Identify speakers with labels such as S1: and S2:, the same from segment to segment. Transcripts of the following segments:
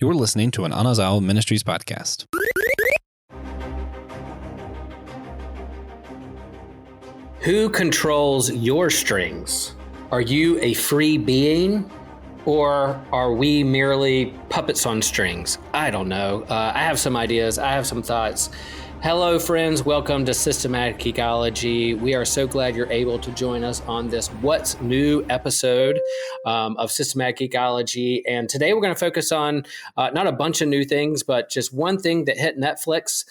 S1: You're listening to an Anazao Ministries podcast.
S2: Who controls your strings? Are you a free being, or are we merely puppets on strings? I don't know. I have some ideas. I have some thoughts. Hello, friends. Welcome to Systematic Ecology. We are so glad you're able to join us on this What's New episode of Systematic Ecology. And today we're going to focus on not a bunch of new things, but just one thing that hit Netflix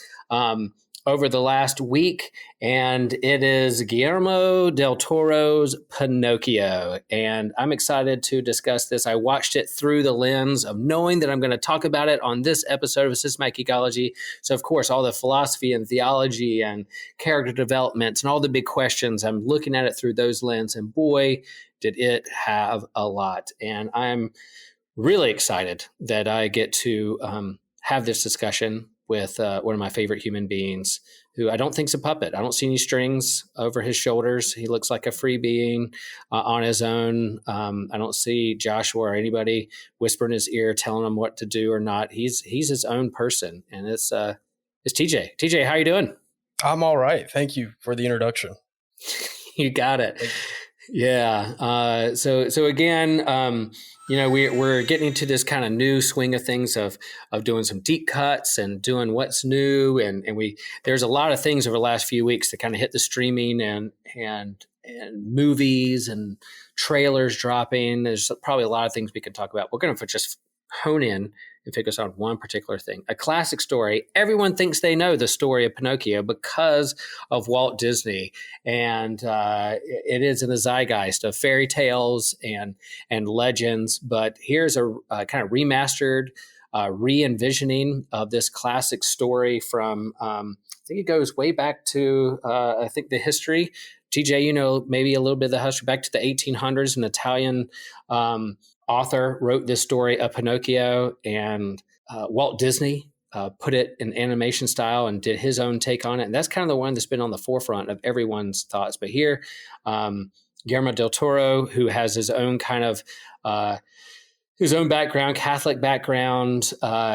S2: over the last week, and it is Guillermo del Toro's Pinocchio. And I'm excited to discuss this. I watched it through the lens of knowing that I'm going to talk about it on this episode of Systematic Ecology. So, of course, all the philosophy and theology and character development and all the big questions, I'm looking at it through those lenses. And boy, did it have a lot. And I'm really excited that I get to have this discussion with one of my favorite human beings, who I don't think's a puppet. I don't see any strings over his shoulders. He looks like a free being on his own. I don't see Joshua or anybody whispering in his ear, telling him what to do or not. He's his own person, and it's TJ. TJ, how you doing?
S3: I'm all right. Thank you for the introduction.
S2: You got it. Yeah. So again, we're getting into this kind of new swing of things of doing some deep cuts and doing what's new, and there's a lot of things over the last few weeks that kind of hit the streaming and movies and trailers dropping. There's probably a lot of things we could talk about. We're going to just hone in and focus on one particular thing. A classic story. Everyone thinks they know the story of Pinocchio because of Walt Disney. And it is in the zeitgeist of fairy tales and legends. But here's a kind of remastered re-envisioning of this classic story from, I think it goes way back to, I think the history. TJ, maybe a little bit of the history back to the 1800s. An Italian author wrote this story of Pinocchio, and Walt Disney put it in animation style and did his own take on it. And that's kind of the one that's been on the forefront of everyone's thoughts. But here, Guillermo del Toro, who has his own kind of his own background, Catholic background.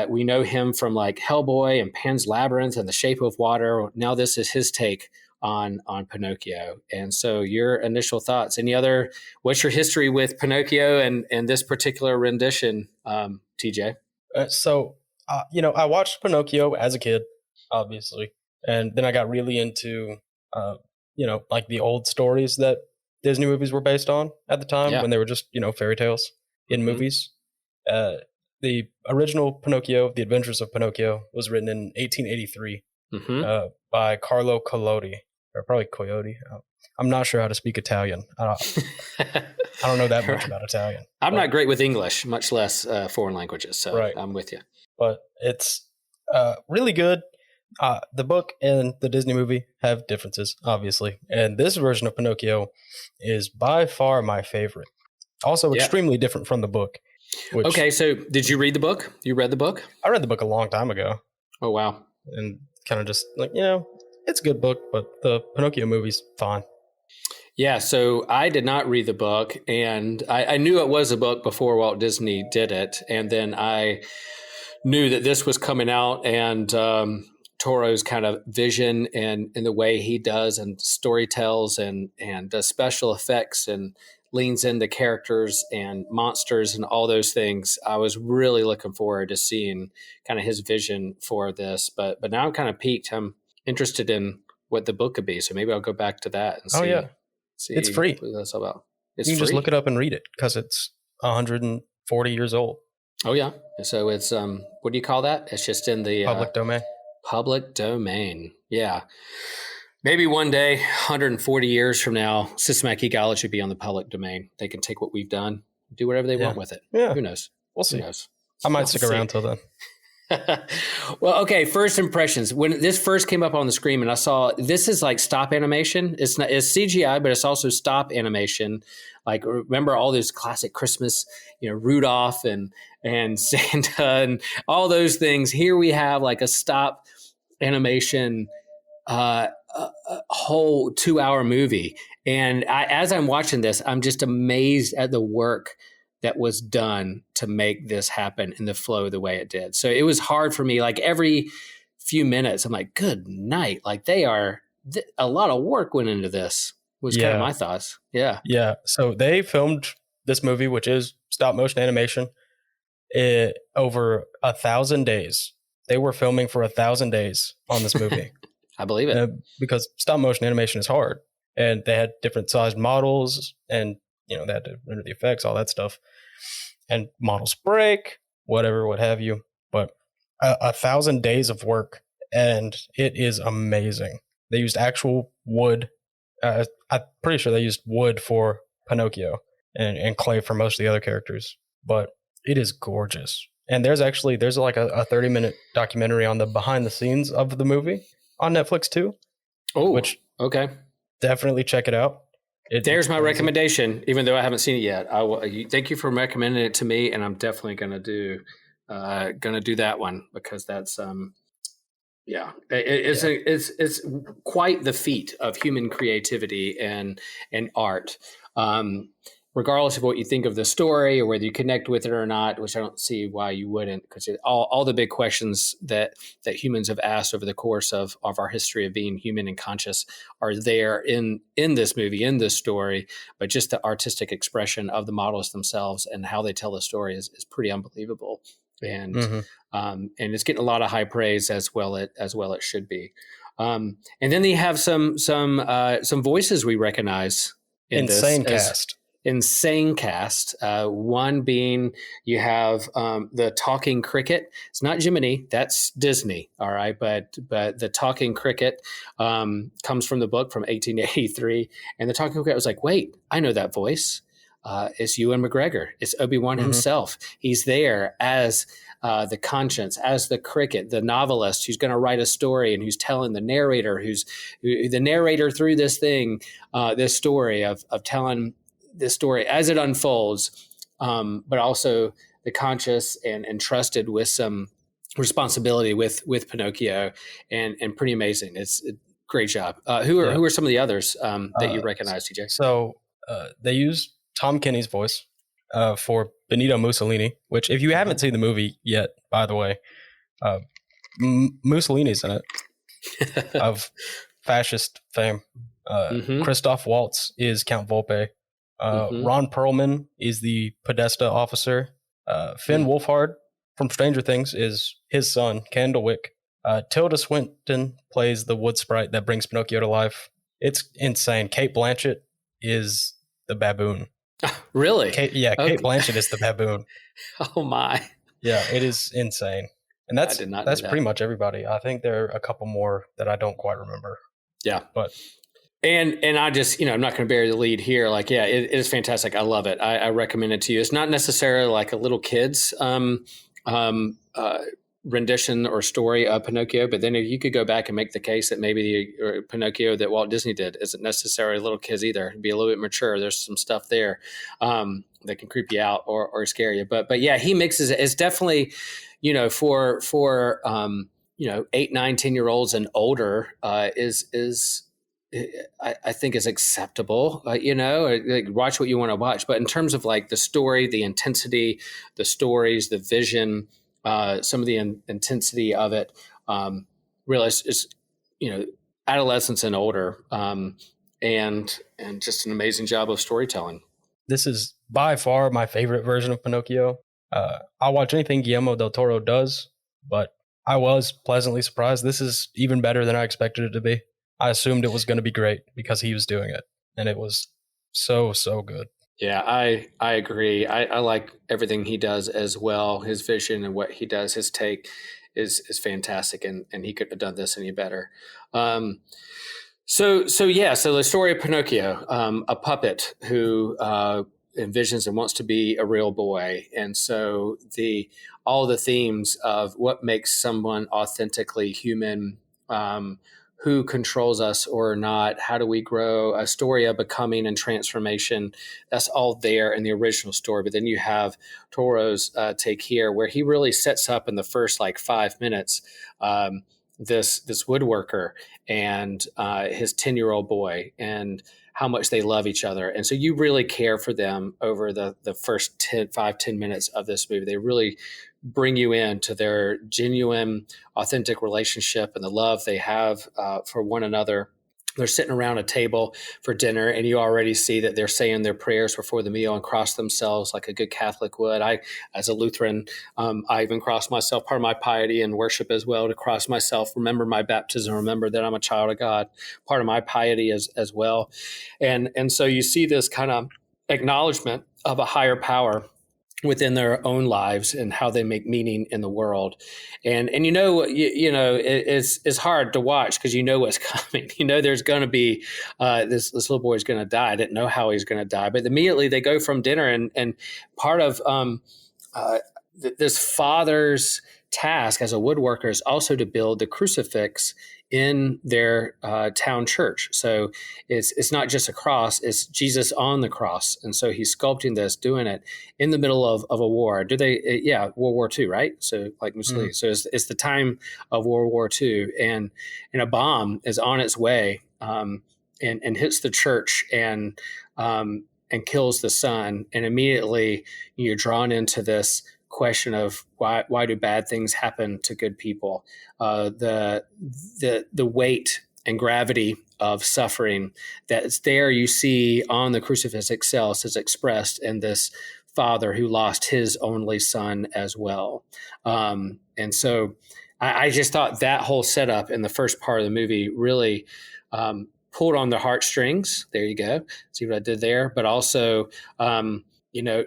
S2: We know him from like Hellboy and Pan's Labyrinth and The Shape of Water. Now this is his take on Pinocchio. And so your initial thoughts, what's your history with Pinocchio and this particular rendition, TJ?
S3: I watched Pinocchio as a kid, obviously. And then I got really into, like the old stories that Disney movies were based on at the time when they were just, fairy tales in movies. The original Pinocchio, The Adventures of Pinocchio, was written in 1883 by Carlo Collodi. Or probably Coyote. I'm not sure how to speak Italian. I don't know that much about Italian.
S2: I'm not great with English, much less foreign languages. So right. I'm with you.
S3: But it's really good. The book and the Disney movie have differences, obviously. And this version of Pinocchio is by far my favorite. Also extremely different from the book.
S2: Okay, so did you read the book? You read the book?
S3: I read the book a long time ago.
S2: Oh, wow.
S3: And kind of just like, it's a good book, but the Pinocchio movie's fine.
S2: Yeah, so I did not read the book, and I knew it was a book before Walt Disney did it, and then I knew that this was coming out, and Toro's kind of vision and the way he does and story tells and does special effects and leans into characters and monsters and all those things. I was really looking forward to seeing kind of his vision for this, but now I'm kind of piqued. I'm interested in what the book could be, so maybe I'll go back to that and see
S3: it's free.
S2: What that's all about.
S3: You can just look it up and read it because it's 140 years old.
S2: Oh yeah, so it's what do you call that? It's just in the
S3: public domain.
S2: Public domain, yeah. Maybe one day, 140 years from now, Systematic Ecology will be on the public domain. They can take what we've done, do whatever they want with it.
S3: Yeah.
S2: Who knows?
S3: We'll see.
S2: Who knows?
S3: I might stick around till then.
S2: Well, okay. First impressions. When this first came up on the screen and I saw this is like stop animation. It's CGI, but it's also stop animation. Like remember all those classic Christmas, Rudolph and Santa and all those things. Here we have like a stop animation, a whole 2-hour movie. And as I'm watching this, I'm just amazed at the work that was done to make this happen in the flow the way it did. So it was hard for me. Like every few minutes, I'm like, good night. Like a lot of work went into this, was kind of my thoughts. Yeah.
S3: Yeah. So they filmed this movie, which is stop motion animation, over 1,000 days. They were filming for 1,000 days on this movie.
S2: I believe it.
S3: Because stop motion animation is hard. And they had different sized models, and they had to render the effects, all that stuff. And models break, whatever, what have you. But 1,000 days of work, and it is amazing. They used actual wood. I'm pretty sure they used wood for Pinocchio and clay for most of the other characters. But it is gorgeous. And there's like a 30-minute documentary on the behind the scenes of the movie on Netflix too.
S2: Oh,
S3: which
S2: okay.
S3: Definitely check it out.
S2: There's my recommendation, even though I haven't seen it yet. Thank you for recommending it to me, and I'm definitely gonna do that one, because that's it's quite the feat of human creativity and art. Regardless of what you think of the story or whether you connect with it or not, which I don't see why you wouldn't, because all the big questions that humans have asked over the course of our history of being human and conscious are there in this movie, in this story. But just the artistic expression of the models themselves and how they tell the story is pretty unbelievable. And and it's getting a lot of high praise as well it should be. And then they have some voices we recognize in
S3: insane cast.
S2: Insane cast. One being, you have the talking cricket. It's not Jiminy, that's Disney, all right. But the talking cricket comes from the book from 1883, and the talking cricket was like, wait, I know that voice. It's Ewan McGregor. It's Obi-Wan himself. He's there as the conscience, as the cricket, the novelist who's going to write a story and who's telling the narrator, the narrator through this thing, this story of telling this story as it unfolds, but also the conscious and entrusted with some responsibility with Pinocchio, and pretty amazing. It's a great job. Who are some of the others that you recognize, TJ?
S3: So they used Tom Kenny's voice for Benito Mussolini, which, if you haven't seen the movie yet, by the way, Mussolini's in it, of fascist fame. Christoph Waltz is Count Volpe. Ron Perlman is the Podesta officer. Finn Wolfhard from Stranger Things is his son, Candlewick. Tilda Swinton plays the wood sprite that brings Pinocchio to life. It's insane. Kate Blanchett is the baboon.
S2: Really?
S3: Kate Blanchett is the baboon.
S2: Oh my!
S3: Yeah, it is insane, and that's pretty much everybody. I think there are a couple more that I don't quite remember.
S2: Yeah,
S3: but
S2: and I just I'm not going to bury the lead here. Like, yeah, it is fantastic. I love it. I recommend it to you. It's not necessarily like a little kid's rendition or story of Pinocchio, but then if you could go back and make the case that maybe the Pinocchio that Walt Disney did isn't necessarily little kids either. It'd be a little bit mature. There's some stuff there that can creep you out or scare you. But yeah, he mixes it. It's definitely, for 8, 9, 10-year-olds and older is I think is acceptable. Like, watch what you want to watch. But in terms of like the story, the intensity, the stories, the vision, some of the intensity of it, really is adolescents and older, and just an amazing job of storytelling.
S3: This is by far my favorite version of Pinocchio. I'll watch anything Guillermo del Toro does, but I was pleasantly surprised. This is even better than I expected it to be. I assumed it was going to be great because he was doing it, and it was so good.
S2: Yeah, I agree. I like everything he does as well. His vision and what he does, his take is fantastic, and he couldn't have done this any better. So the story of Pinocchio, a puppet who envisions and wants to be a real boy, and so all the themes of what makes someone authentically human. Who controls us or not? How do we grow? A story of becoming and transformation. That's all there in the original story. But then you have Toro's take here, where he really sets up in the first 5 minutes this woodworker and his 10-year-old boy, and how much they love each other. And so you really care for them over the first 10 minutes of this movie. They really bring you into their genuine, authentic relationship and the love they have for one another. They're sitting around a table for dinner, and you already see that they're saying their prayers before the meal and cross themselves like a good Catholic would. I, as a Lutheran, I even cross myself, part of my piety and worship as well, to cross myself, remember my baptism, remember that I'm a child of God, part of my piety as well. And so you see this kind of acknowledgement of a higher power within their own lives and how they make meaning in the world. And it's hard to watch because you know what's coming. You know there's going to be this little boy is going to die. I didn't know how he's going to die, but immediately they go from dinner, and part of this father's task as a woodworker is also to build the crucifix in their town church. So it's not just a cross, it's Jesus on the cross. And so he's sculpting this, doing it in the middle of a war. World War II, right? So like Mussolini. So it's the time of World War II, and a bomb is on its way and hits the church and kills the son. And immediately you're drawn into this question of why do bad things happen to good people? The weight and gravity of suffering that's there, you see on the crucifix itself, is expressed in this father who lost his only son as well. And so I just thought that whole setup in the first part of the movie really pulled on the heartstrings. There you go. See what I did there? But also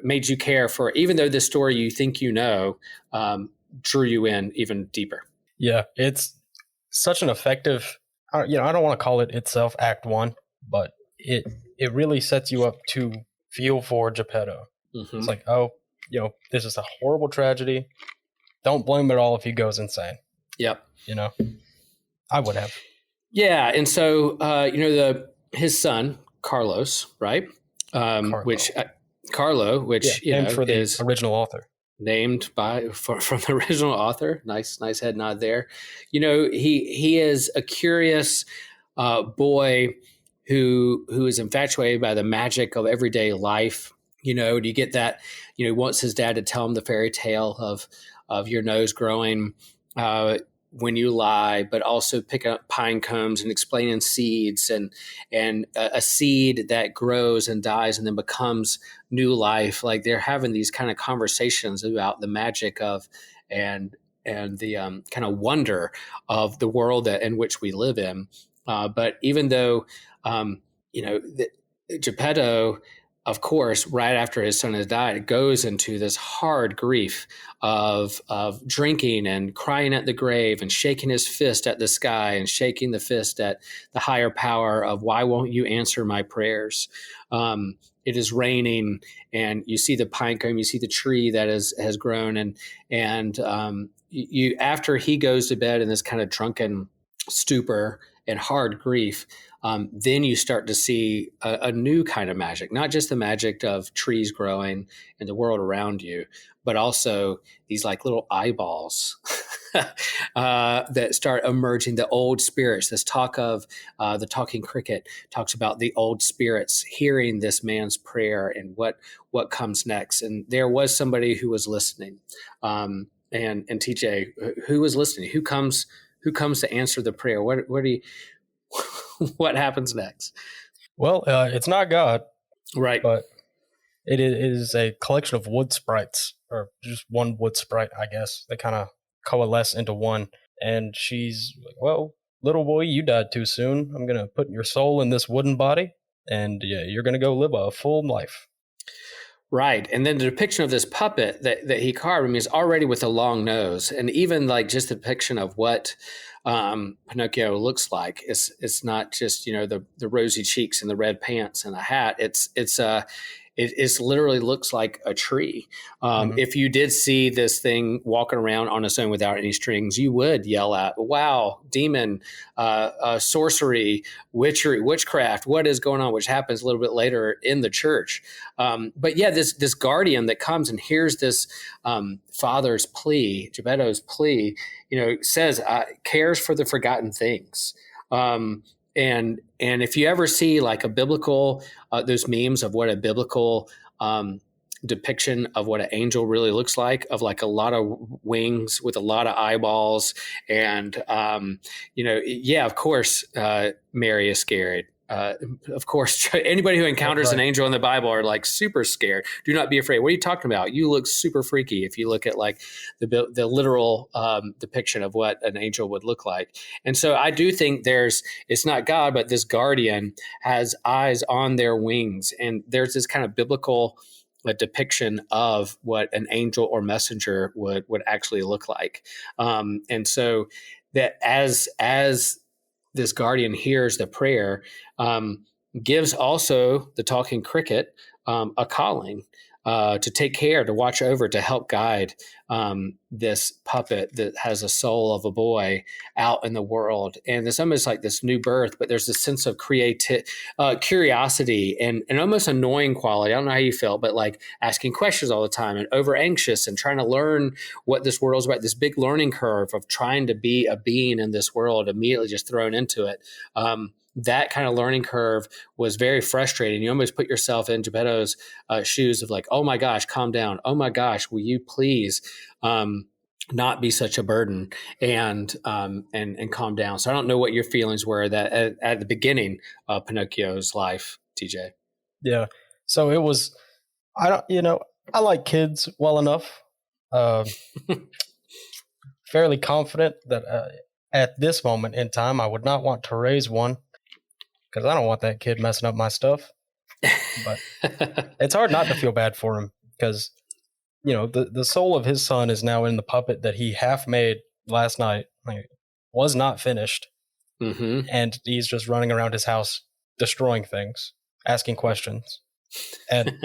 S2: made you care for, even though the story you think drew you in even deeper.
S3: Yeah, it's such an effective, I don't want to call it itself Act 1, but it really sets you up to feel for Geppetto. Mm-hmm. It's like, this is a horrible tragedy. Don't blame it all if he goes insane.
S2: Yep.
S3: I would have.
S2: Yeah, and so, his son, Carlos, right?
S3: Carlo.
S2: Which
S3: named for the original author.
S2: Named from the original author. Nice head nod there. He is a curious boy who is infatuated by the magic of everyday life. Do you get that? Wants his dad to tell him the fairy tale of your nose growing when you lie, but also pick up pine cones and explaining seeds and a seed that grows and dies and then becomes new life. Like they're having these kind of conversations about the magic of and the kind of wonder of the world in which we live in. But even though, Geppetto, of course, right after his son has died, goes into this hard grief of drinking and crying at the grave and shaking his fist at the sky and shaking the fist at the higher power of why won't you answer my prayers? It is raining, and you see the pine cone, you see the tree that has grown, and you after he goes to bed in this kind of drunken stupor and hard grief. Then you start to see a new kind of magic, not just the magic of trees growing and the world around you, but also these like little eyeballs that start emerging, the old spirits. This talk of the talking cricket talks about the old spirits hearing this man's prayer and what comes next. And there was somebody who was listening. And TJ, who was listening? Who comes to answer the prayer? What happens next?
S3: Well, it's not God,
S2: right?
S3: But it is a collection of wood sprites, or just one wood sprite, I guess. They kind of coalesce into one, and she's like, "Well, little boy, you died too soon. I'm gonna put your soul in this wooden body, and you're gonna go live a full life."
S2: Right. And then the depiction of this puppet that he carved, is already with a long nose. And even like just the depiction of what Pinocchio looks like, it's not just, the rosy cheeks and the red pants and a hat. It literally looks like a tree. If you did see this thing walking around on its own without any strings, you would yell out, "Wow, demon, sorcery, witchery, witchcraft, what is going on?" Which happens a little bit later in the church. But yeah, this guardian that comes and hears this father's plea, Geppetto's plea, says, cares for the forgotten things. and if you ever see like a biblical, those memes of what a biblical depiction of what an angel really looks like, of like a lot of wings with a lot of eyeballs, and yeah, of course, Mary is scared. Of course, anybody who encounters an angel in the Bible are like super scared. Do not be afraid. What are you talking about? You look super freaky if you look at like the literal depiction of what an angel would look like. And so I do think it's not God, but this guardian has eyes on their wings, and there's this kind of biblical depiction of what an angel or messenger would actually look like. And so that as this guardian hears the prayer, gives also the talking cricket a calling to take care, to watch over, to help guide this puppet that has a soul of a boy out in the world. And there's almost like this new birth, but there's this sense of curiosity and almost annoying quality. I don't know how you feel, but like asking questions all the time and over anxious and trying to learn what this world is about, this big learning curve of trying to be a being in this world, immediately just thrown into it. That kind of learning curve was very frustrating. You almost put yourself in Geppetto's shoes of like, oh my gosh, calm down. Oh my gosh, will you please not be such a burden and calm down. So I don't know what your feelings were that at the beginning of Pinocchio's life, TJ.
S3: Yeah. So it was, I like kids well enough. Fairly confident that at this moment in time, I would not want to raise one, because I don't want that kid messing up my stuff. But it's hard not to feel bad for him, because, the soul of his son is now in the puppet that he half made last night. Like, was not finished.
S2: Mm-hmm.
S3: And he's just running around his house, destroying things, asking questions. And,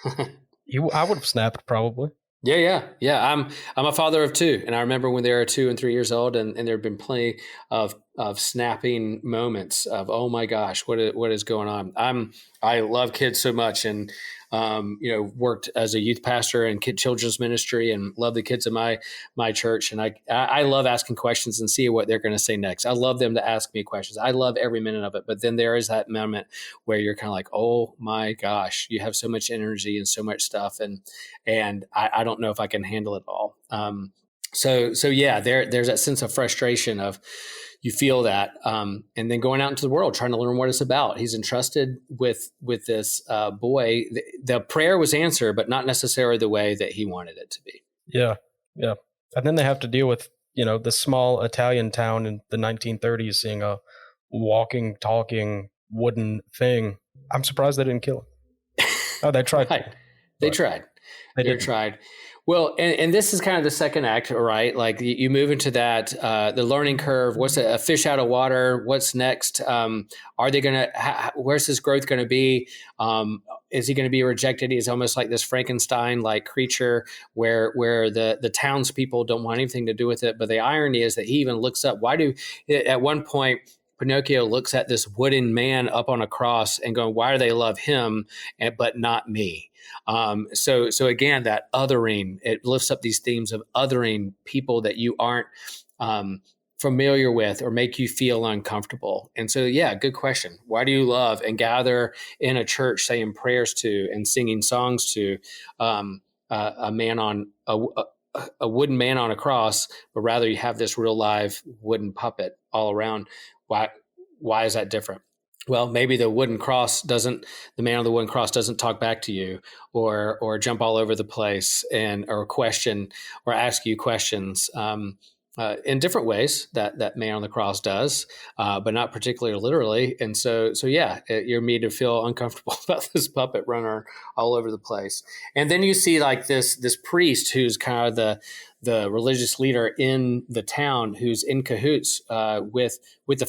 S3: I would have snapped probably.
S2: Yeah. I'm a father of two, and I remember when they were 2 and 3 years old, and there have been plenty of snapping moments of, oh my gosh, what is going on? I love kids so much, and worked as a youth pastor and children's ministry, and love the kids in my church. And I love asking questions and see what they're going to say next. I love them to ask me questions. I love every minute of it. But then there is that moment where you're kind of like, oh my gosh, you have so much energy and so much stuff, and I don't know if I can handle it all. So yeah, there's that sense of frustration of, you feel that, and then going out into the world, trying to learn what it's about. He's entrusted with this boy. The prayer was answered, but not necessarily the way that he wanted it to be.
S3: Yeah. And then they have to deal with, the small Italian town in the 1930s, seeing a walking, talking wooden thing. I'm surprised they didn't kill him. Oh, they tried.
S2: Right. They tried. They tried. Well, and this is kind of the second act, right? Like you move into that, the learning curve. What's a fish out of water? What's next? Are they going to, where's this growth going to be? Is he going to be rejected? He's almost like this Frankenstein-like creature where the townspeople don't want anything to do with it. But the irony is that he even looks up. At one point, Pinocchio looks at this wooden man up on a cross and going, why do they love him, but not me? So again, that othering, it lifts up these themes of othering people that you aren't familiar with or make you feel uncomfortable. And so, yeah, good question. Why do you love and gather in a church saying prayers to and singing songs to a man on a wooden man on a cross, but rather you have this real live wooden puppet all around? Why is that different? Well, maybe the man on the wooden cross doesn't talk back to you or jump all over the place or question or ask you questions in different ways that man on the cross does, but not particularly literally. And so yeah, you're made to feel uncomfortable about this puppet runner all over the place. And then you see like this priest who's kind of the religious leader in the town, who's in cahoots with the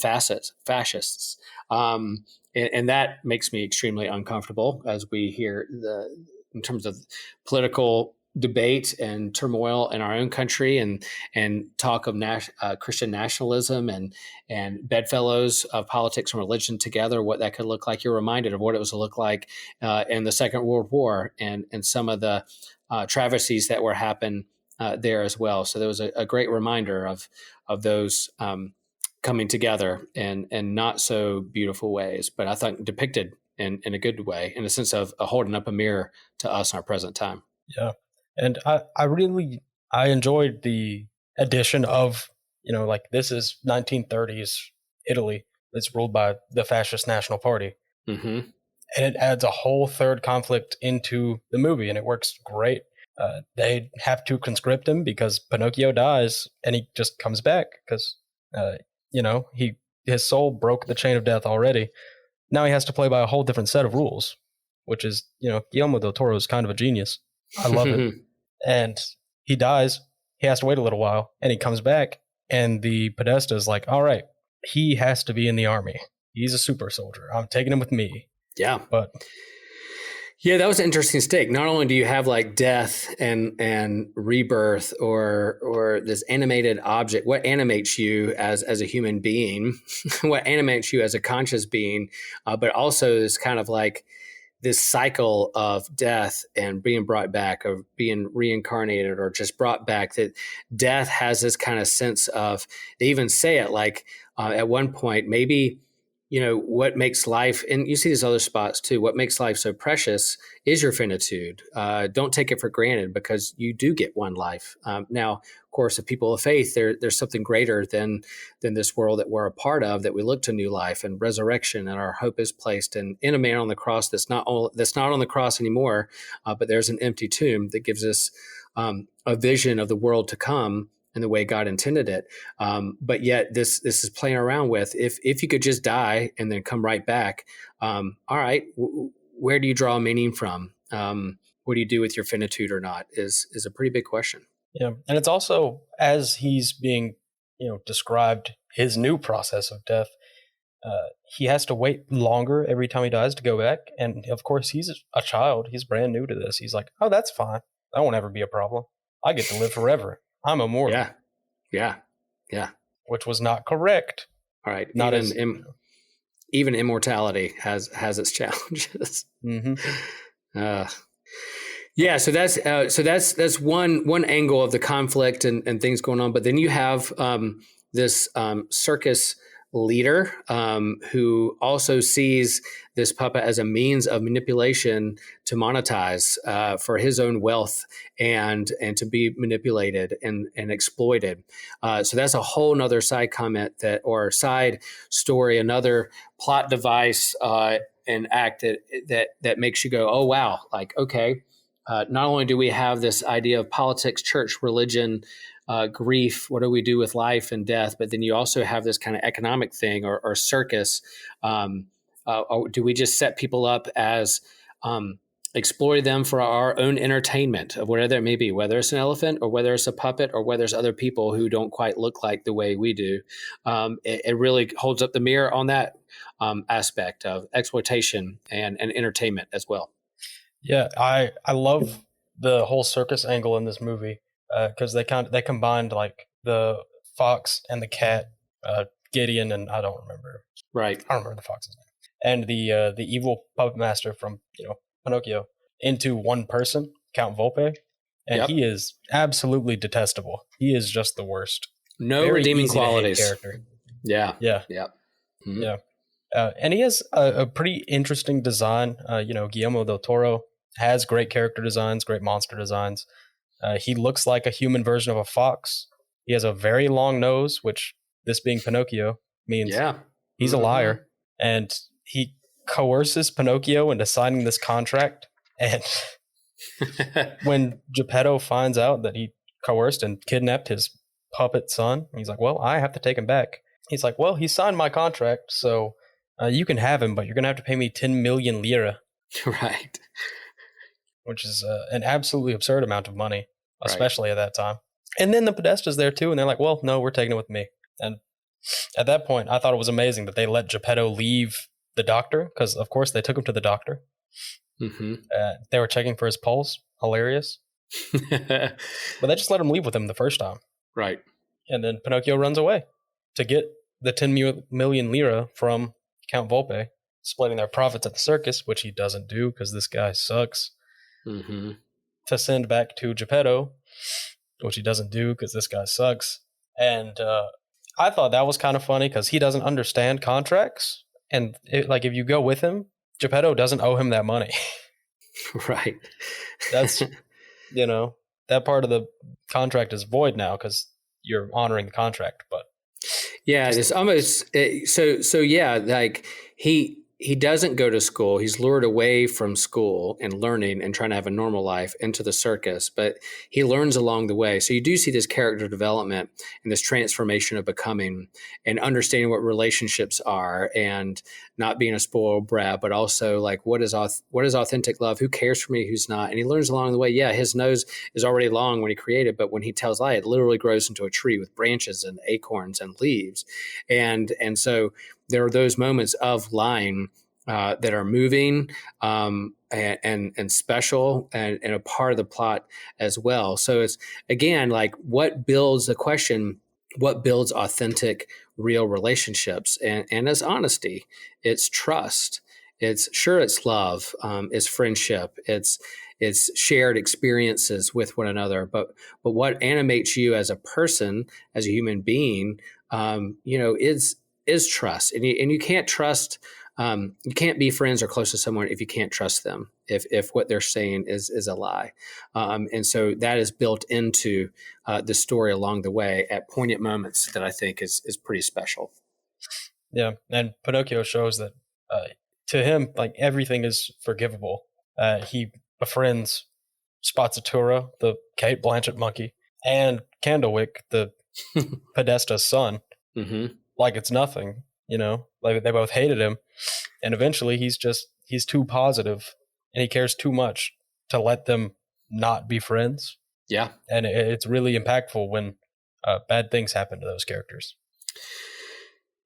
S2: fascists. And that makes me extremely uncomfortable as we hear in terms of political debate and turmoil in our own country, and talk of Christian nationalism and bedfellows of politics and religion together, what that could look like. You're reminded of what it was to look like in the Second World War and some of the travesties that were happening there as well. So there was a great reminder of those coming together in not so beautiful ways, but I think depicted in a good way, in a sense of holding up a mirror to us in our present time.
S3: Yeah. And I enjoyed the addition of, like this is 1930s Italy. It's ruled by the fascist National Party.
S2: Mm-hmm.
S3: And it adds a whole third conflict into the movie, and it works great. They have to conscript him because Pinocchio dies, and he just comes back because, his soul broke the chain of death already. Now he has to play by a whole different set of rules, which is, Guillermo del Toro is kind of a genius. I love it. And he dies. He has to wait a little while, and he comes back, and the Podesta is like, all right, he has to be in the army. He's a super soldier. I'm taking him with me.
S2: Yeah.
S3: But
S2: yeah, that was an interesting stake. Not only do you have like death and rebirth or this animated object, what animates you as a human being, what animates you as a conscious being, but also this kind of like this cycle of death and being brought back, of being reincarnated or just brought back, that death has this kind of sense of, they even say it like at one point, maybe, what makes life, and you see these other spots too, what makes life so precious is your finitude. Don't take it for granted because you do get one life. Now, of course, if people of faith, there's something greater than this world that we're a part of, that we look to new life and resurrection, and our hope is placed in a man on the cross that's not on the cross anymore, but there's an empty tomb that gives us a vision of the world to come in the way God intended it. But yet this is playing around with, if you could just die and then come right back, all right, where do you draw meaning from? What do you do with your finitude or not is a pretty big question.
S3: yeah, and it's also, as he's being, described his new process of death, he has to wait longer every time he dies to go back. And of course, he's a child. He's brand new to this. He's like, oh, that's fine. That won't ever be a problem. I get to live forever. I'm immortal.
S2: Yeah.
S3: Which was not correct.
S2: All right.
S3: Not
S2: Even immortality has its challenges.
S3: Mm-hmm.
S2: Yeah. So that's one angle of the conflict and things going on. But then you have this circus leader who also sees this puppet as a means of manipulation to monetize for his own wealth and to be manipulated and exploited. So that's a whole nother side comment or side story, another plot device and act that makes you go, oh, wow, like, okay, not only do we have this idea of politics, church, religion, grief, what do we do with life and death? But then you also have this kind of economic thing or circus. Do we just set people up as exploit them for our own entertainment of whatever it may be, whether it's an elephant or whether it's a puppet or whether it's other people who don't quite look like the way we do? It really holds up the mirror on that aspect of exploitation and entertainment as well.
S3: Yeah, I love the whole circus angle in this movie. Because they combined like the fox and the cat, Gideon, and I don't remember.
S2: Right.
S3: I don't remember the fox's name. And the evil puppet master from Pinocchio into one person, Count Volpe, and He is absolutely detestable. He is just the worst.
S2: No
S3: Very
S2: redeeming qualities.
S3: Character.
S2: Yeah.
S3: Mm-hmm. Yeah. And he has a pretty interesting design. Guillermo del Toro has great character designs, great monster designs. He looks like a human version of a fox. He has a very long nose, which, this being Pinocchio, means he's a liar. And he coerces Pinocchio into signing this contract. And when Geppetto finds out that he coerced and kidnapped his puppet son, he's like, well, I have to take him back. He's like, well, he signed my contract, so you can have him, but you're going to have to pay me 10 million lira.
S2: Right.
S3: Which is an absolutely absurd amount of money, especially at that time. And then the Podesta's there too, and they're like, well, no, we're taking it with me. And at that point, I thought it was amazing that they let Geppetto leave the doctor, because, of course, they took him to the doctor.
S2: Mm-hmm.
S3: They were checking for his pulse. Hilarious. But they just let him leave with him the first time.
S2: Right.
S3: And then Pinocchio runs away to get the 10 million lira from Count Volpe, splitting their profits at the circus, which he doesn't do because this guy sucks.
S2: Mm-hmm.
S3: To send back to Geppetto, which he doesn't do because this guy sucks. And I thought that was kind of funny because he doesn't understand contracts, and like if you go with him, Geppetto doesn't owe him that money.
S2: Right.
S3: That's that part of the contract is void now because you're honoring the contract. But
S2: yeah, it's almost so. Yeah, like he doesn't go to school. He's lured away from school and learning and trying to have a normal life into the circus, but he learns along the way. So you do see this character development and this transformation of becoming and understanding what relationships are and not being a spoiled brat, but also like what is authentic love? Who cares for me? Who's not? And he learns along the way. Yeah, his nose is already long when he created, but when he tells lie, it literally grows into a tree with branches and acorns and leaves, and so there are those moments of lying that are moving and special and a part of the plot as well. So it's again like what builds the question: what builds authentic, real relationships? And as honesty, it's trust. It's love. It's friendship. It's shared experiences with one another. But what animates you as a person, as a human being, is trust, and you can't trust. You can't be friends or close to someone if you can't trust them. If what they're saying is a lie, and so that is built into the story along the way at poignant moments that I think is pretty special.
S3: Yeah, and Pinocchio shows that to him, like everything is forgivable. He befriends Spazzatura, the Kate Blanchett monkey, and Candlewick, the Podesta's son.
S2: Mm-hmm.
S3: Like it's nothing, like they both hated him, and eventually he's too positive and he cares too much to let them not be friends.
S2: Yeah,
S3: and it's really impactful when bad things happen to those characters.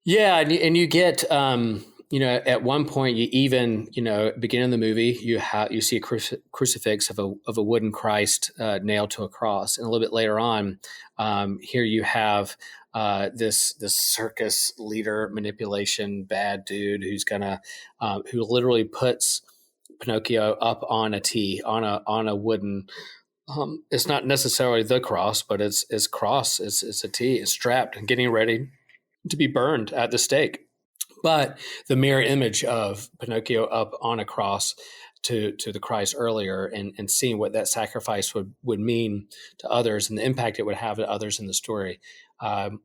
S2: Yeah, and you get at one point you even beginning of the movie you see a crucifix of a wooden Christ nailed to a cross, and a little bit later on here you have this circus leader manipulation bad dude who literally puts Pinocchio up on a T on a wooden. It's not necessarily the cross, but it's cross. It's a T. It's strapped and getting ready to be burned at the stake. But the mirror image of Pinocchio up on a cross to the Christ earlier, and seeing what that sacrifice would mean to others and the impact it would have to others in the story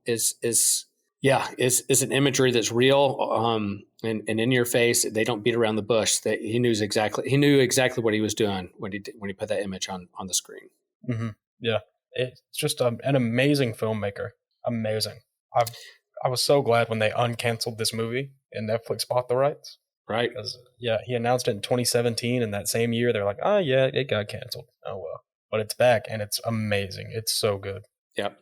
S2: is an imagery that's real and in your face. They don't beat around the bush. That he knew exactly what he was doing when he put that image on the screen.
S3: Mm-hmm. Yeah, it's just an amazing filmmaker. Amazing. I was so glad when they uncanceled this movie and Netflix bought the rights.
S2: Right.
S3: Because, he announced it in 2017, and that same year they're like, oh, yeah, it got canceled. Oh, well. But it's back, and it's amazing. It's so good.
S2: Yep.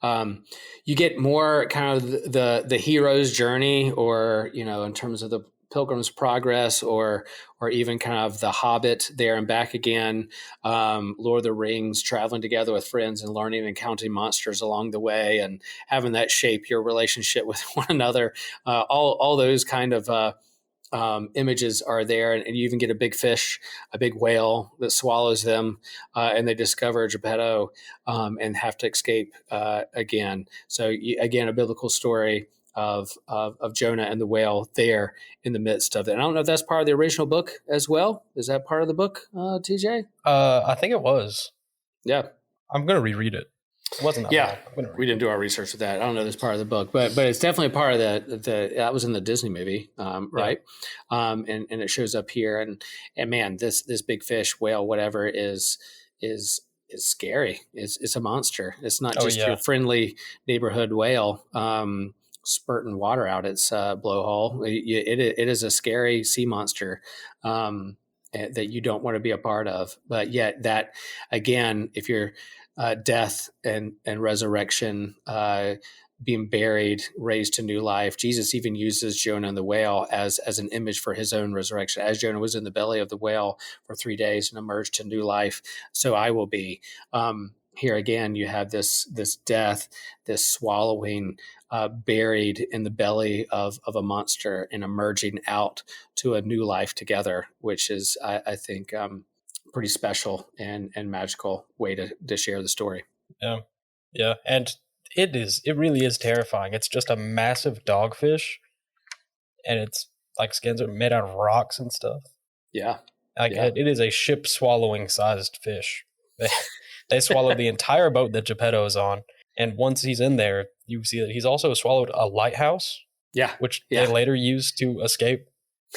S2: You get more kind of the hero's journey, or, in terms of the Pilgrim's Progress, or even kind of the Hobbit there and back again, Lord of the Rings, traveling together with friends and learning and counting monsters along the way and having that shape your relationship with one another. All those kind of images are there, and you even get a big fish, a big whale that swallows them, and they discover Geppetto and have to escape again. So again, a biblical story of Jonah and the whale there in the midst of it. And I don't know if that's part of the original book as well. Is that part of the book, TJ?
S3: I think it was.
S2: Yeah.
S3: I'm going to reread it. It wasn't that
S2: bad. We didn't do our research with that. I don't know this part of the book, but it's definitely part of the that was in the Disney movie, right? Yeah. And it shows up here, and man, this big fish, whale, whatever is scary. It's a monster. It's not just your friendly neighborhood whale spurting water out its blowhole. It is a scary sea monster that you don't want to be a part of. But yet that, again, if you're death and resurrection, being buried, raised to new life. Jesus even uses Jonah and the whale as an image for his own resurrection. As Jonah was in the belly of the whale for 3 days and emerged to new life, so I will be. Here again, you have this death, this swallowing, buried in the belly of a monster and emerging out to a new life together, which is, I think, pretty special and magical way to share the story.
S3: Yeah. And It really is terrifying. It's just a massive dogfish, and it's like skins are made out of rocks and stuff.
S2: Yeah.
S3: Like
S2: Yeah.
S3: it is a ship swallowing sized fish. They swallow the entire boat that Geppetto is on, and once he's in there, you see that he's also swallowed a lighthouse,
S2: Yeah.
S3: which
S2: Yeah.
S3: they later used to escape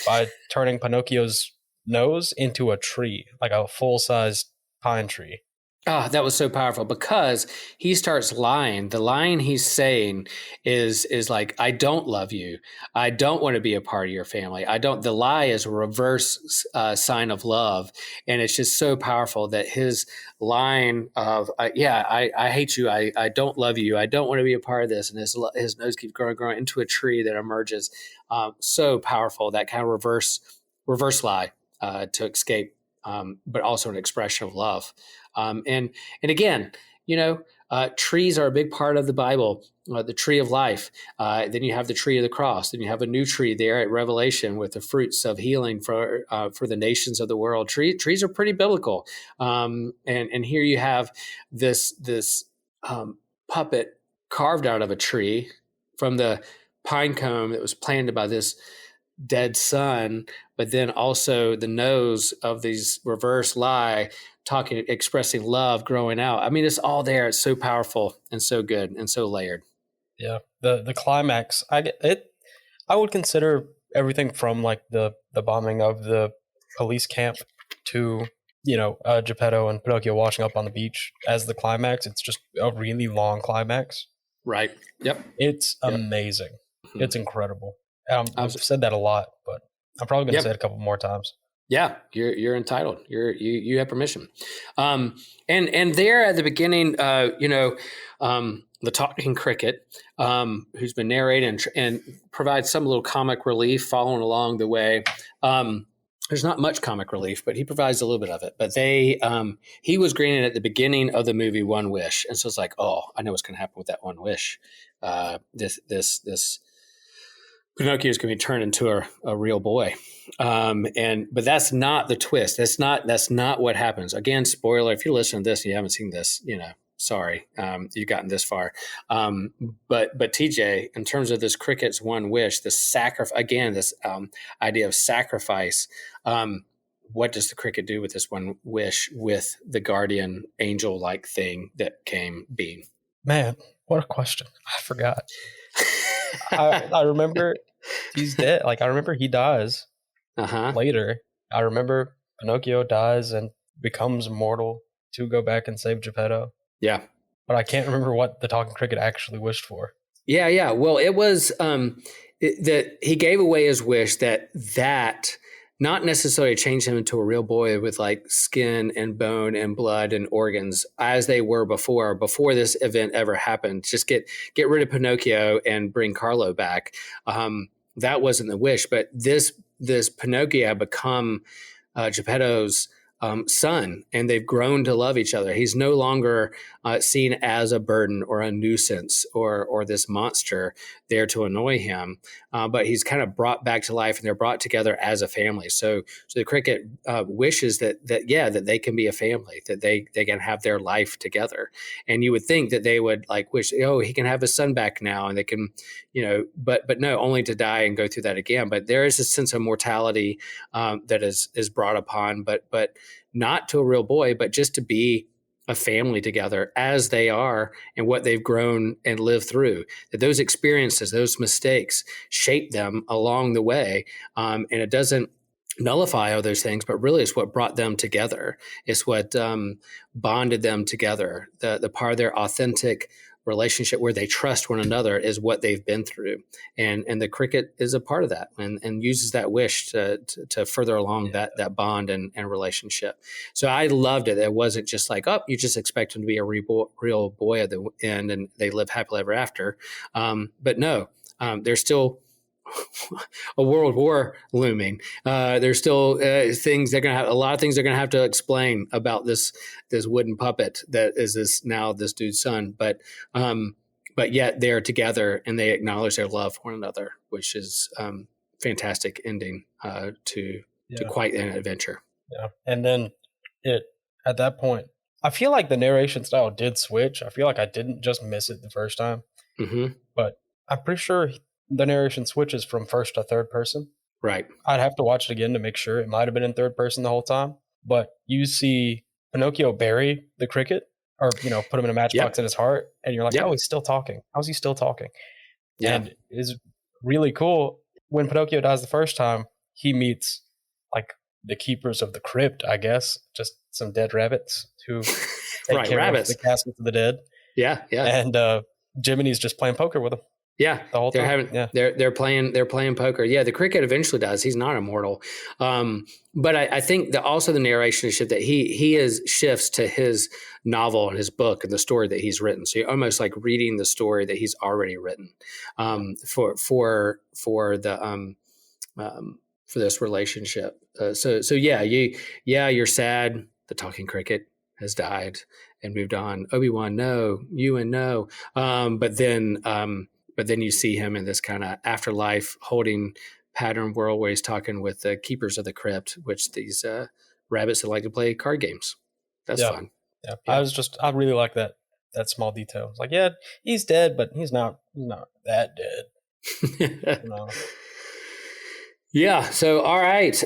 S3: by turning Pinocchio's nose into a tree, like a full-sized pine tree.
S2: Oh, that was so powerful because he starts lying. The line he's saying is like, I don't love you. I don't want to be a part of your family. I don't. The lie is a reverse sign of love. And it's just so powerful that his line of, I hate you. I don't love you. I don't want to be a part of this. And his nose keeps growing into a tree that emerges. So powerful, that kind of reverse lie to escape, but also an expression of love. And again, trees are a big part of the Bible, the tree of life. Then you have the tree of the cross. Then you have a new tree there at Revelation with the fruits of healing for the nations of the world. Trees are pretty biblical. And here you have this puppet carved out of a tree from the pine cone that was planted by this dead son, but then also the nose of these reverse lie expressing love growing out. I mean, it's all there. It's so powerful and so good and so layered.
S3: Yeah, the climax. I would consider everything from like the bombing of the police camp to Geppetto and Pinocchio washing up on the beach as the climax. It's just a really long climax.
S2: Right. Yep.
S3: It's amazing.
S2: Mm-hmm.
S3: It's incredible. I've said that a lot, but I'm probably going to say it a couple more times.
S2: Yeah, you're entitled. You have permission. And there at the beginning, the talking cricket, who's been narrating and provides some little comic relief following along the way. There's not much comic relief, but he provides a little bit of it. But he was granted at the beginning of the movie one wish, and so it's like, oh, I know what's going to happen with that one wish. This Pinocchio is going to be turned into a real boy, but that's not the twist. That's not what happens. Again, spoiler: if you're listening to this and you haven't seen this, sorry, you've gotten this far. But TJ, in terms of this cricket's one wish, this idea of sacrifice. What does the cricket do with this one wish with the guardian angel-like thing that came being?
S3: Man, what a question! I forgot. I remember he's dead. Like I remember he dies later. I remember Pinocchio dies and becomes mortal to go back and save Geppetto.
S2: Yeah,
S3: but I can't remember what the talking cricket actually wished for.
S2: Yeah. Well, it was that he gave away his wish that not necessarily change him into a real boy with like skin and bone and blood and organs as they were before this event ever happened. Just get rid of Pinocchio and bring Carlo back. That wasn't the wish, but this Pinocchio had become Geppetto's son, and they've grown to love each other. He's no longer seen as a burden or a nuisance or this monster there to annoy him, but he's kind of brought back to life, and they're brought together as a family. So the cricket wishes that they can be a family, that they can have their life together. And you would think that they would like wish, oh, he can have his son back now, and they can, but no, only to die and go through that again. But there is a sense of mortality that is brought upon, but not to a real boy, but just to be a family together as they are and what they've grown and lived through. That those experiences, those mistakes shape them along the way. And it doesn't nullify all those things, but really it's what brought them together. It's what bonded them together. The part of their authentic relationship where they trust one another is what they've been through, and the cricket is a part of that, and uses that wish to further along that bond and relationship. So I loved it. It wasn't just like, oh, you just expect him to be a real boy at the end and they live happily ever after, but no, there's still a world war looming. There's still things they're going to have. A lot of things they're going to have to explain about this wooden puppet that is this dude's son. But yet they're together and they acknowledge their love for one another, which is fantastic ending to quite an adventure.
S3: Yeah, and then at that point, I feel like the narration style did switch. I feel like I didn't just miss it the first time,
S2: Mm-hmm.
S3: but I'm pretty sure the narration switches from first to third person.
S2: Right.
S3: I'd have to watch it again to make sure. It might have been in third person the whole time, but you see Pinocchio bury the cricket, or put him in a matchbox
S2: Yep.
S3: in his heart, and you're like,
S2: Yep.
S3: oh, he's still talking. How's he still talking?
S2: Yeah.
S3: And it's really cool. When Pinocchio dies the first time, he meets like the keepers of the crypt, I guess, just some dead rabbits who take
S2: Right.
S3: care
S2: Rabbits.
S3: of the caskets of the dead.
S2: Yeah. Yeah.
S3: And Jiminy's just playing poker with him.
S2: Yeah,
S3: the whole time.
S2: They're playing poker. Yeah, the cricket eventually dies. He's not immortal, but I think that also the narration shift that he shifts to his novel and his book and the story that he's written. So you're almost like reading the story that he's already written for this relationship. So you're sad. The talking cricket has died and moved on. Obi-Wan, no. Ewan, no. But then you see him in this kind of afterlife holding pattern world where he's talking with the keepers of the crypt, which these rabbits that like to play card games. That's fun.
S3: Yeah. I really like that small detail. It's like, yeah, he's dead, but he's not that dead.
S2: Yeah. So, all right.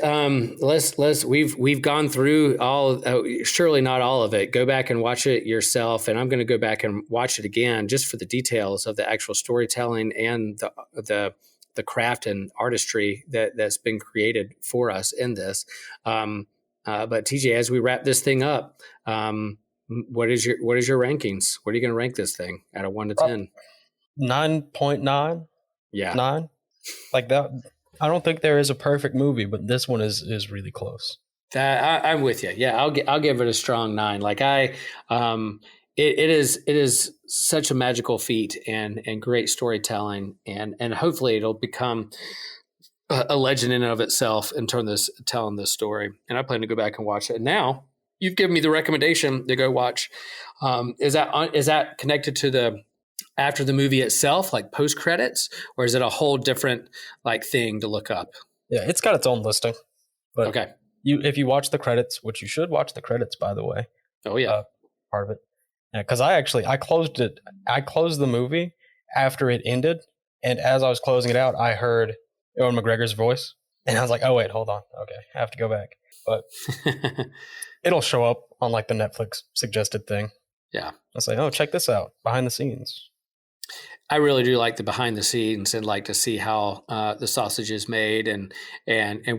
S2: We've gone through surely not all of it. Go back and watch it yourself. And I'm going to go back and watch it again just for the details of the actual storytelling and the craft and artistry that's been created for us in this. But TJ, as we wrap this thing up, what is your rankings? What are you going to rank this thing out of 1 to 10?
S3: 9.9.
S2: Yeah.
S3: 9. Like that. I don't think there is a perfect movie, but this one is really close.
S2: I'm with you. Yeah, I'll give it a strong 9. Like it is such a magical feat and great storytelling, and hopefully it'll become a legend in and of itself in telling this story. And I plan to go back and watch it. And now you've given me the recommendation to go watch. Is that connected to the after the movie itself, like post credits, or is it a whole different like thing to look up?
S3: Yeah, it's got its own listing. But
S2: okay,
S3: if you watch the credits, which you should watch the credits, by the way.
S2: Oh yeah,
S3: part of it. Yeah, because I closed it. I closed the movie after it ended, and as I was closing it out, I heard Ewan McGregor's voice, and I was like, "Oh wait, hold on. Okay, I have to go back." But it'll show up on like the Netflix suggested thing.
S2: Yeah,
S3: I'll say, "Oh, check this out, behind the scenes."
S2: I really do like the behind the scenes and like to see how the sausage is made and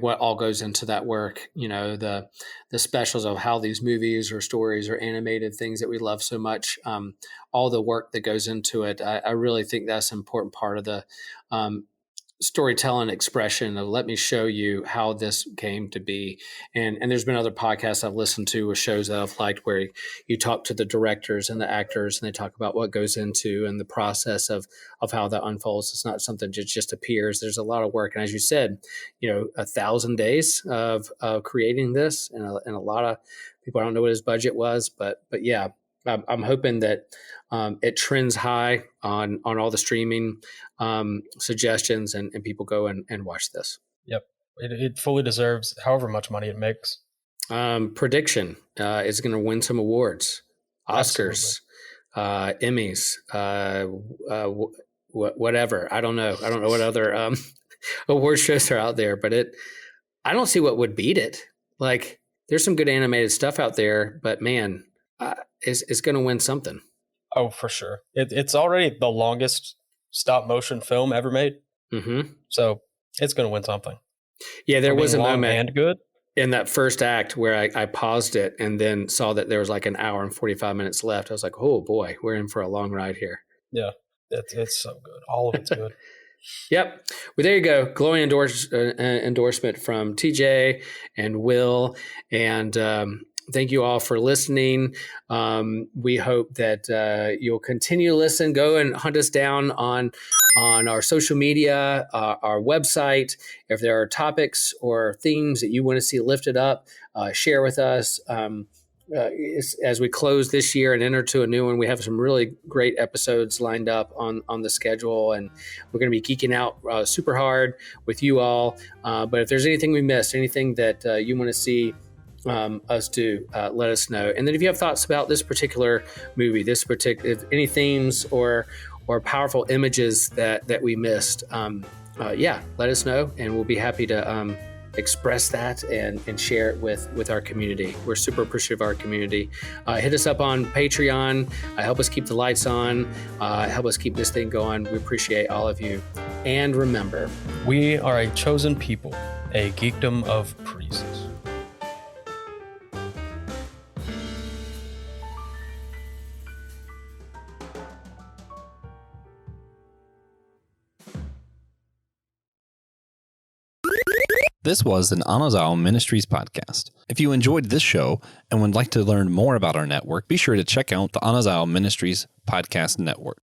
S2: what all goes into that work. You know, the specials of how these movies or stories or animated things that we love so much, all the work that goes into it. I really think that's an important part of the storytelling expression of let me show you how this came to be. And there's been other podcasts I've listened to with shows that I've liked where you talk to the directors and the actors and they talk about what goes into and the process of how that unfolds. It's not something that just appears. There's a lot of work. And as you said, 1,000 days of creating this and a lot of people, I don't know what his budget was, but yeah, I'm hoping that it trends high on all the streaming suggestions and people go and watch this.
S3: Yep. It fully deserves however much money it makes.
S2: Prediction is going to win some awards, Oscars, Emmys, whatever. I don't know. I don't know what other award shows are out there, but I don't see what would beat it. Like there's some good animated stuff out there, but man, it's going to win something.
S3: Oh, for sure. It's already the longest stop motion film ever made.
S2: Mm-hmm.
S3: So it's going to win something.
S2: Yeah, there was a moment
S3: and good
S2: in that first act where I paused it and then saw that there was like an hour and 45 minutes left. I was like, oh boy, we're in for a long ride here.
S3: Yeah, it's so good. All of it's good.
S2: Yep. Well, there you go. Glowing endorsement from TJ and Will. And thank you all for listening. We hope that you'll continue to listen. Go and hunt us down on our social media, our website. If there are topics or themes that you want to see lifted up, share with us. As we close this year and enter to a new one, we have some really great episodes lined up on the schedule, and we're going to be geeking out super hard with you all. But if there's anything we missed, anything that you want to see us do, let us know. And then if you have thoughts about this particular movie, if any themes or powerful images that we missed, let us know, and we'll be happy to express that and share it with our community. We're super appreciative of our community. Hit us up on Patreon. Help us keep the lights on. Help us keep this thing going. We appreciate all of you. And remember,
S3: we are a chosen people, a geekdom of priests.
S1: This was an Anazao Ministries podcast. If you enjoyed this show and would like to learn more about our network, be sure to check out the Anazao Ministries Podcast Network.